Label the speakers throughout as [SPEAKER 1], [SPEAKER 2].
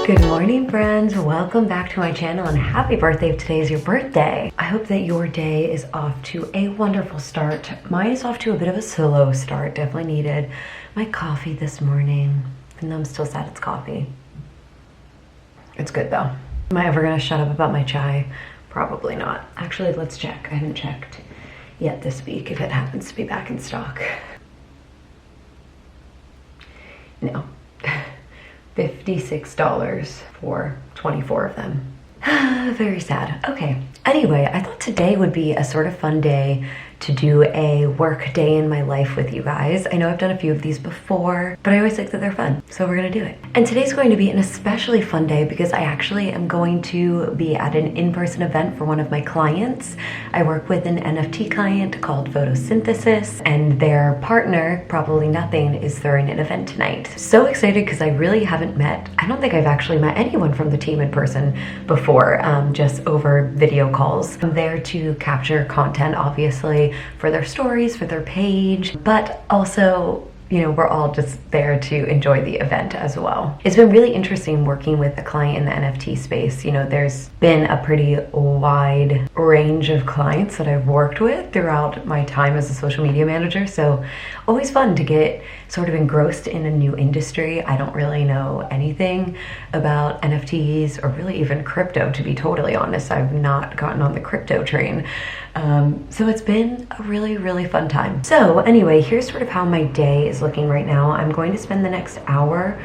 [SPEAKER 1] Good morning, friends. Welcome back to my channel and happy birthday if today is your birthday. I hope that your day is off to a wonderful start. Mine is off to a bit of a slow start. Definitely needed my coffee this morning. And I'm still sad it's coffee. It's good though. Am I ever gonna shut up about my chai? Probably not. Actually, let's check. I haven't checked yet this week if it happens to be back in stock. No. $56 for 24 of them. Very sad. Okay. Anyway, I thought today would be a sort of fun day to do a work day in my life with you guys. I know I've done a few of these before, but I always think that they're fun, so we're gonna do it. And today's going to be an especially fun day because I actually am going to be at an in-person event for one of my clients. I work with an NFT client called Photosynthesis, and their partner, Probably Nothing, is throwing an event tonight. So excited because I really haven't met, I don't think I've actually met anyone from the team in person before, just over video calls. I'm there to capture content, obviously, for their stories, for their page, but also, you know, we're all just there to enjoy the event as well. It's been really interesting working with a client in the NFT space. You know, there's been a pretty wide range of clients that I've worked with throughout my time as a social media manager, so always fun to get sort of engrossed in a new industry. I don't really know anything about NFTs or really even crypto, to be totally honest. I've not gotten on the crypto train. So it's been a really, really fun time. So anyway, here's sort of how my day is looking right now. I'm going to spend the next hour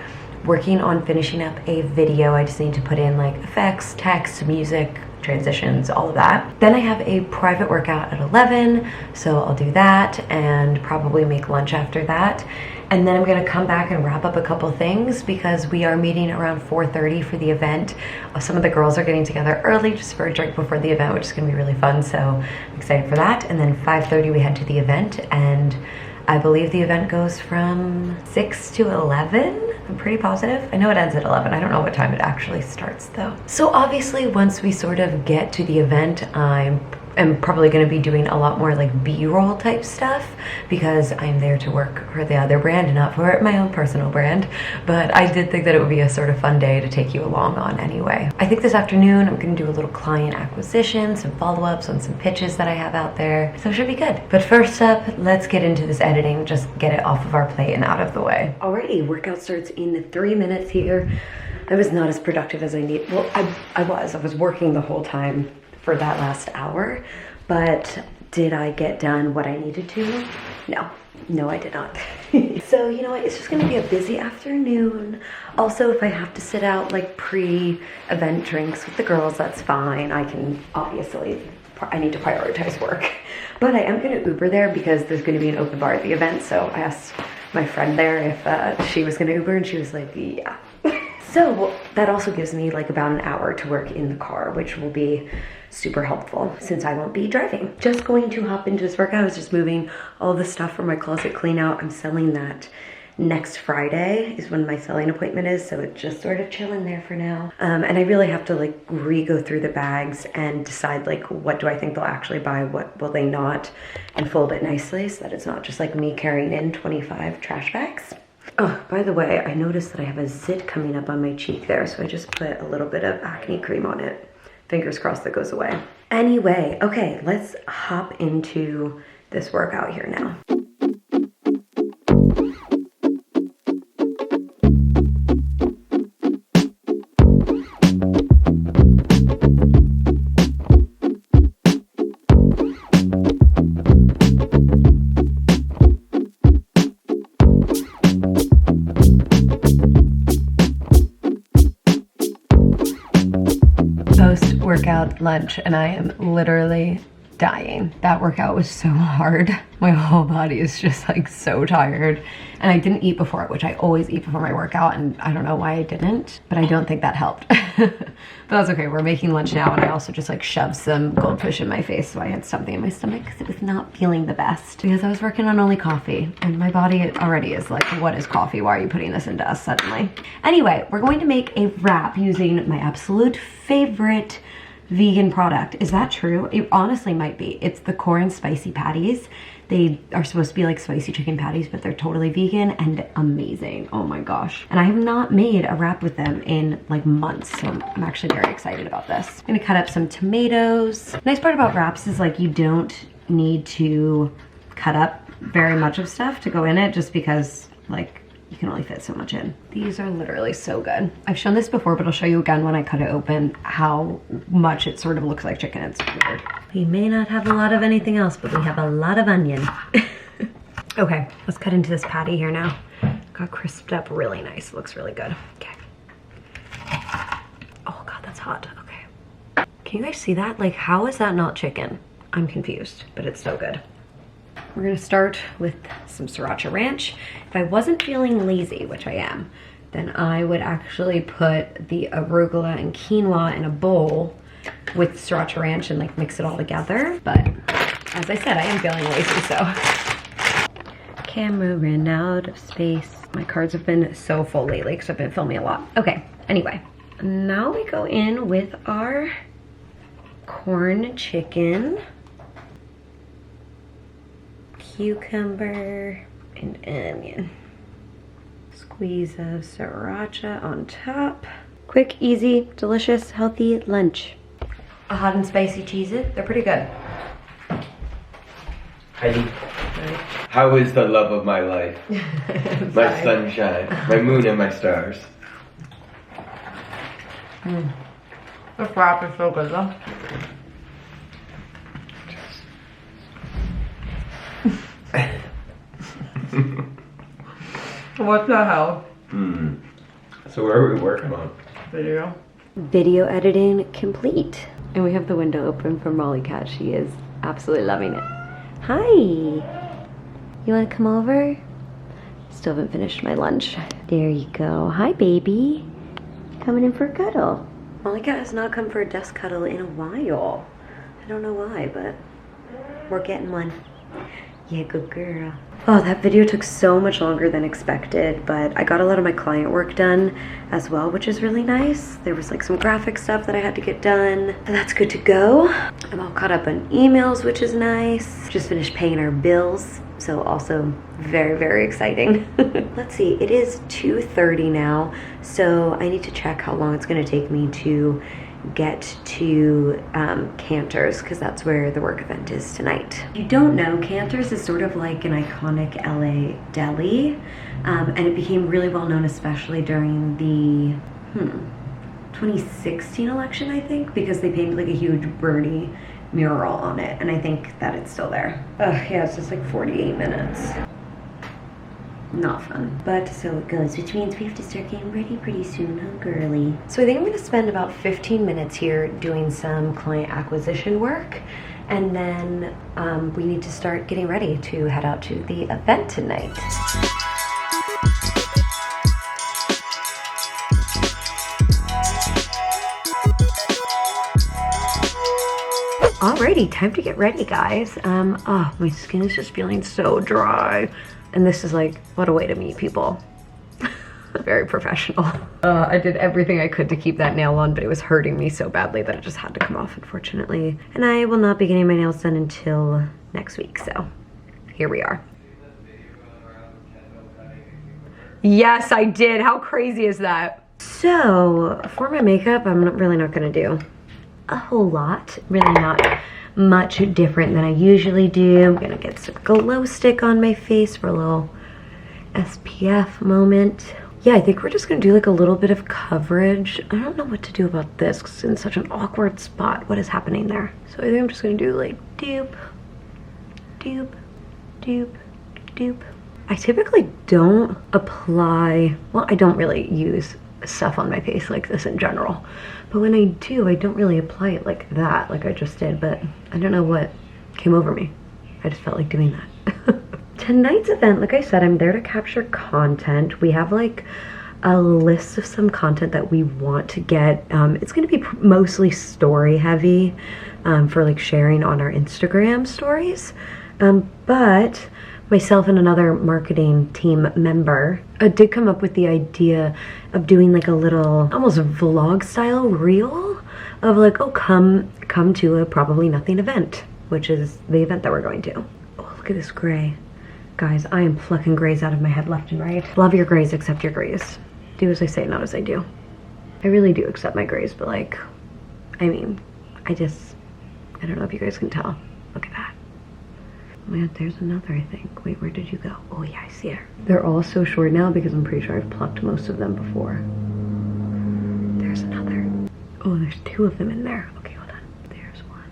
[SPEAKER 1] working on finishing up a video. I just need to put in like effects, text, music, transitions, all of that. Then I have a private workout at 11, so I'll do that and probably make lunch after that. And then I'm gonna come back and wrap up a couple things because we are meeting around 4:30 for the event. Some of the girls are getting together early just for a drink before the event, which is gonna be really fun, so I'm excited for that. And then 5:30 we head to the event, and I believe the event goes from 6 to 11. I'm pretty positive. I know it ends at 11. I don't know what time it actually starts though. So obviously once we sort of get to the event, I'm probably going to be doing a lot more like B-roll type stuff because I'm there to work for the other brand and not for my own personal brand. But I did think that it would be a sort of fun day to take you along on anyway. I think this afternoon I'm going to do a little client acquisition, some follow-ups on some pitches that I have out there. So it should be good. But first up, let's get into this editing, just get it off of our plate and out of the way. Alrighty, workout starts in 3 minutes here. I was not as productive as I need. Well, I was working the whole time for that last hour, but did I get done what I needed to? No, I did not. So, you know what, it's just gonna be a busy afternoon. Also, if I have to sit out like pre-event drinks with the girls, that's fine. I can, obviously, I need to prioritize work. But I am gonna Uber there because there's gonna be an open bar at the event, so I asked my friend there if she was gonna Uber, and she was like, yeah. So that also gives me like about an hour to work in the car, which will be super helpful since I won't be driving. Just going to hop into this workout. I was just moving all the stuff from my closet clean out. I'm selling that next Friday is when my selling appointment is, so it's just sort of chilling there for now. And I really have to like re-go through the bags and decide like what do I think they'll actually buy, what will they not, and fold it nicely so that it's not just like me carrying in 25 trash bags. Oh, by the way, I noticed that I have a zit coming up on my cheek there, so I just put a little bit of acne cream on it. Fingers crossed that goes away. Anyway, okay, let's hop into this workout here now. Post-workout lunch, and I am literally dying. That workout was so hard. My whole body is just like so tired. And I didn't eat before it, which I always eat before my workout, and I don't know why I didn't, but I don't think that helped. But that's okay, we're making lunch now, and I also just like shoved some goldfish in my face, so I had something in my stomach because it was not feeling the best. Because I was working on only coffee, and my body already is like, what is coffee? Why are you putting this into us suddenly? Anyway, we're going to make a wrap using my absolute favorite vegan product. Is that true? It honestly might be. It's the corn spicy patties. They are supposed to be like spicy chicken patties, but they're totally vegan and amazing. Oh my gosh. And I have not made a wrap with them in like months, so I'm actually very excited about this. I'm gonna cut up some tomatoes. Nice part about wraps is like you don't need to cut up very much of stuff to go in it, just because like you can only fit so much in. These are literally so good. I've shown this before, but I'll show you again when I cut it open how much it sort of looks like chicken. It's weird. We may not have a lot of anything else, but we have a lot of onion. Okay, let's cut into this patty here now. Got crisped up really nice. Looks really good. Okay. Oh God, that's hot. Okay. Can you guys see that? Like, how is that not chicken? I'm confused, but it's so good. We're gonna start with some sriracha ranch. If I wasn't feeling lazy, which I am, then I would actually put the arugula and quinoa in a bowl with sriracha ranch and like mix it all together. But as I said, I am feeling lazy, so. Camera ran out of space. My cards have been so full lately because I've been filming a lot. Okay, anyway, now we go in with our corn chicken, cucumber, and onion. Squeeze of sriracha on top. Quick, easy, delicious, healthy lunch. A hot and spicy Cheez-It, they're pretty good.
[SPEAKER 2] Heidi, how is the love of my life? My sunshine, my moon and my stars.
[SPEAKER 1] The wrap is so good though. What the hell?
[SPEAKER 2] So where are we working on?
[SPEAKER 1] Video. Video editing complete. And we have the window open for Molly Cat. She is absolutely loving it. Hi. You want to come over? Still haven't finished my lunch. There you go. Hi, baby. Coming in for a cuddle. Molly Cat has not come for a desk cuddle in a while. I don't know why, but we're getting one. Yeah, good girl. Oh, that video took so much longer than expected, but I got a lot of my client work done as well, which is really nice. There was like some graphic stuff that I had to get done, so that's good to go. I'm all caught up on emails, which is nice. Just finished paying our bills, so also very, very exciting. Let's see, it is 2:30 now, so I need to check how long it's gonna take me to get to Cantor's, because that's where the work event is tonight. If you don't know, Cantor's is sort of like an iconic LA deli, and it became really well known, especially during the 2016 election, I think, because they painted like a huge Bernie mural on it, and I think that it's still there. Ugh, yeah, it's just like 48 minutes. Not fun, but so it goes, which means we have to start getting ready pretty soon, huh, girly? So I think I'm gonna spend about 15 minutes here doing some client acquisition work, and then we need to start getting ready to head out to the event tonight. Alrighty, time to get ready, guys. Oh, my skin is just feeling so dry. And this is like, what a way to meet people. Very professional. I did everything I could to keep that nail on, but it was hurting me so badly that it just had to come off, unfortunately. And I will not be getting my nails done until next week, so here we are. Yes, I did. How crazy is that? So, for my makeup, I'm really not gonna do a whole lot. Really not much different than I usually do. I'm gonna get some glow stick on my face for a little SPF moment. Yeah, I think we're just gonna do like a little bit of coverage. I don't know what to do about this because it's in such an awkward spot. What is happening there? So I think I'm just gonna do like dupe, dupe, dupe, dupe. I typically don't apply, well, I don't really use stuff on my face like this in general, but when I do, I don't really apply it like that, like I just did. But I don't know what came over me. I just felt like doing that. Tonight's event, like I said, I'm there to capture content. We have like a list of some content that we want to get. It's going to be mostly story heavy for like sharing on our Instagram stories. But myself and another marketing team member did come up with the idea of doing like a little almost vlog style reel of like, oh, come to a probably nothing event, which is the event that we're going to. Oh, look at this gray. Guys, I am plucking grays out of my head left and right. Love your grays, accept your grays. Do as I say, not as I do. I really do accept my grays, but like, I mean, I don't know if you guys can tell. Look at that. Oh my God, there's another, I think. Wait, where did you go? Oh yeah, I see her. They're all so short now because I'm pretty sure I've plucked most of them before. There's another. Oh, there's two of them in there. Okay, hold on. There's one.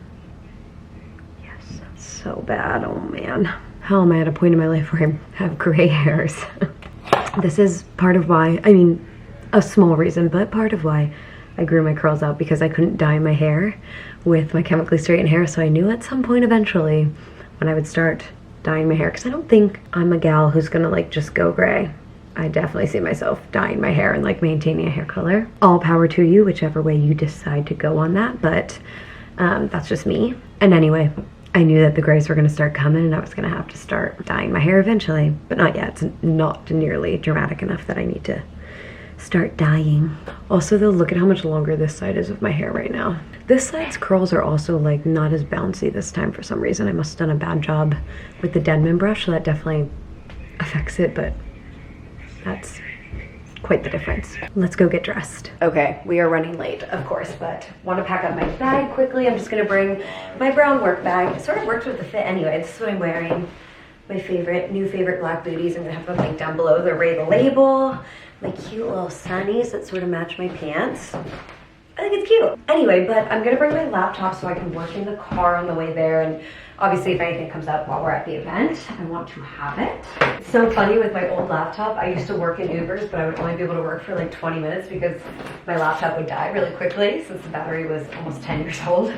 [SPEAKER 1] Yes. So bad, oh man. How am I at a point in my life where I have gray hairs? This is part of why, I mean, a small reason, but part of why I grew my curls out, because I couldn't dye my hair with my chemically straightened hair. So I knew at some point eventually when I would start dyeing my hair, because I don't think I'm a gal who's gonna like just go gray. I definitely see myself dyeing my hair and like maintaining a hair color. All power to you, whichever way you decide to go on that, but that's just me. And anyway, I knew that the grays were gonna start coming and I was gonna have to start dyeing my hair eventually, but not yet. It's not nearly dramatic enough that I need to start dyeing. Also though, look at how much longer this side is of my hair right now. This side's curls are also like not as bouncy this time for some reason. I must have done a bad job with the Denman brush, so that definitely affects it, but that's quite the difference. Let's go get dressed. Okay, we are running late, of course, but want to pack up my bag quickly. I'm just gonna bring my brown work bag. It sort of works with the fit anyway. This is what I'm wearing. My new favorite black booties. I'm gonna have them link down below. They're Ray the Label. My cute little sunnies that sort of match my pants. I think it's cute. Anyway, but I'm gonna bring my laptop so I can work in the car on the way there, and obviously if anything comes up while we're at the event, I want to have it. It's so funny with my old laptop. I used to work in Ubers, but I would only be able to work for like 20 minutes because my laptop would die really quickly since the battery was almost 10 years old.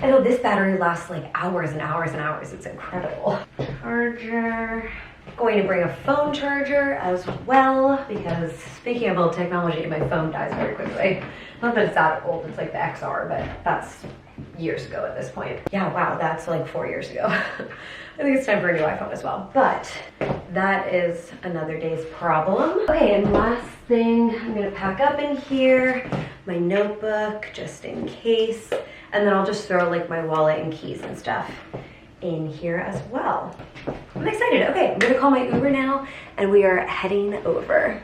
[SPEAKER 1] I know this battery lasts like hours and hours and hours. It's incredible. Charger. Going to bring a phone charger as well, because speaking of old technology, my phone dies very quickly. Not that it's that old, it's like the XR, but that's years ago at this point. Yeah, wow, that's like 4 years ago. I think it's time for a new iPhone as well, but that is another day's problem. Okay, and last thing, I'm gonna pack up in here, my notebook, just in case, and then I'll just throw like my wallet and keys and stuff in here as well. I'm excited. Okay, I'm gonna call my Uber now and we are heading over.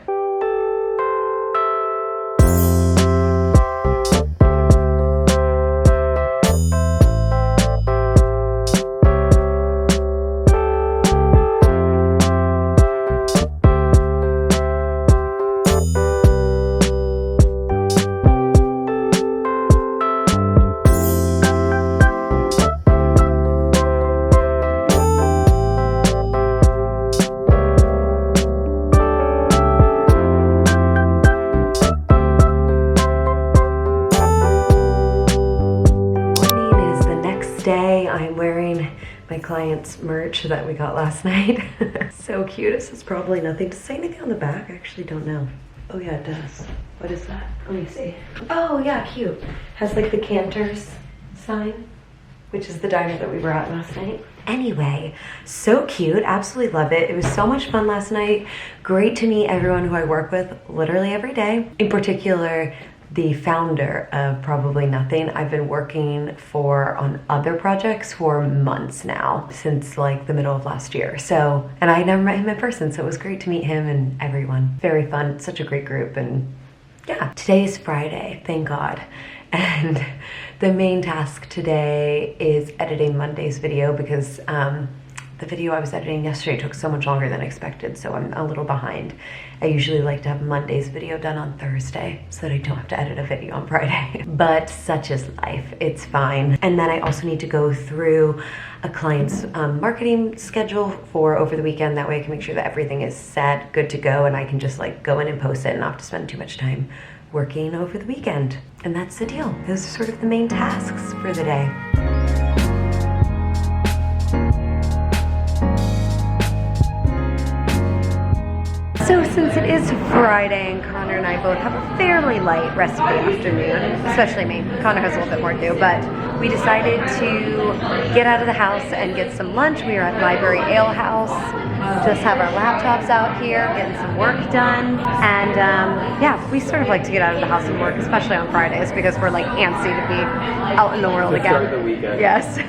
[SPEAKER 1] I'm wearing my client's merch that we got last night. So cute. It says probably nothing. Does it say anything on the back? I actually don't know. Oh yeah, it does. What is that? Let me see. Oh yeah, cute. Has like the Cantor's sign, which is the diner that we were at last night. Anyway, so cute. Absolutely love it. It was so much fun last night. Great to meet everyone who I work with literally every day. In particular, the founder of Probably Nothing. I've been working on other projects for months now, since like the middle of last year. So, and I never met him in person, so it was great to meet him and everyone. Very fun, such a great group, and yeah. Today is Friday, thank God. And the main task today is editing Monday's video because the video I was editing yesterday took so much longer than expected, so I'm a little behind. I usually like to have Monday's video done on Thursday so that I don't have to edit a video on Friday. But such is life, it's fine. And then I also need to go through a client's marketing schedule for over the weekend. That way I can make sure that everything is set, good to go, and I can just like go in and post it and not have to spend too much time working over the weekend. And that's the deal. Those are sort of the main tasks for the day. since it is Friday and Connor and I both have a fairly light rest of the afternoon, especially me. Connor has a little bit more to do, but we decided to get out of the house and get some lunch. We are at Library Ale House, just have our laptops out here, getting some work done. And yeah, we sort of like to get out of the house and work, especially on Fridays, because we're like antsy to be out in the world again.
[SPEAKER 2] Start of the weekend.
[SPEAKER 1] Yes.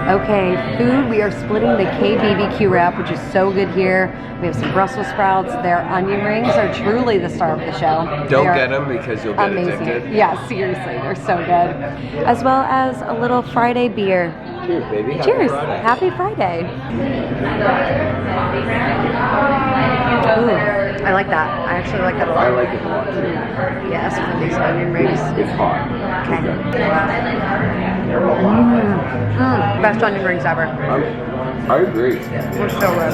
[SPEAKER 1] Okay, food. We are splitting the KBBQ wrap, which is so good here. We have some Brussels sprouts. Their onion rings are truly the star of the show.
[SPEAKER 2] Don't get them because you'll get
[SPEAKER 1] amazing.
[SPEAKER 2] addicted.
[SPEAKER 1] Yeah, seriously, they're so good. As well as a little Friday beer.
[SPEAKER 2] Cheers, baby.
[SPEAKER 1] Cheers.
[SPEAKER 2] Happy Friday.
[SPEAKER 1] Happy Friday. Ooh, I like that. I actually like that a lot.
[SPEAKER 2] I like it a lot too.
[SPEAKER 1] Yes, for these onion rings.
[SPEAKER 2] It's hot.
[SPEAKER 1] Okay. Best onion rings ever.
[SPEAKER 2] I agree.
[SPEAKER 1] We're so good.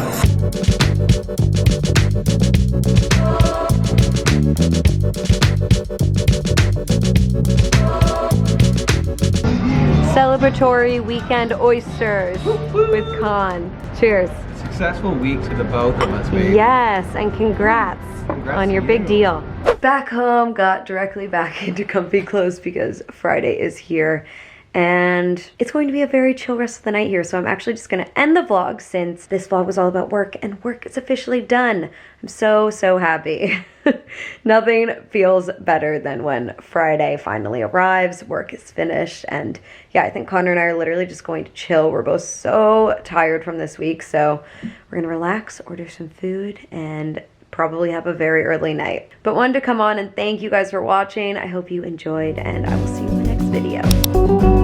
[SPEAKER 1] Celebratory weekend oysters with Con. Cheers.
[SPEAKER 3] Successful week to the both of us, baby.
[SPEAKER 1] Yes, and congrats on your big deal. Back home, got directly back into comfy clothes because Friday is here. And it's going to be a very chill rest of the night here. So I'm actually just gonna end the vlog since this vlog was all about work and work is officially done. I'm so, so happy. Nothing feels better than when Friday finally arrives, work is finished. And yeah, I think Connor and I are literally just going to chill. We're both so tired from this week. So we're gonna relax, order some food, and probably have a very early night. But wanted to come on and thank you guys for watching. I hope you enjoyed, and I will see you in the next video.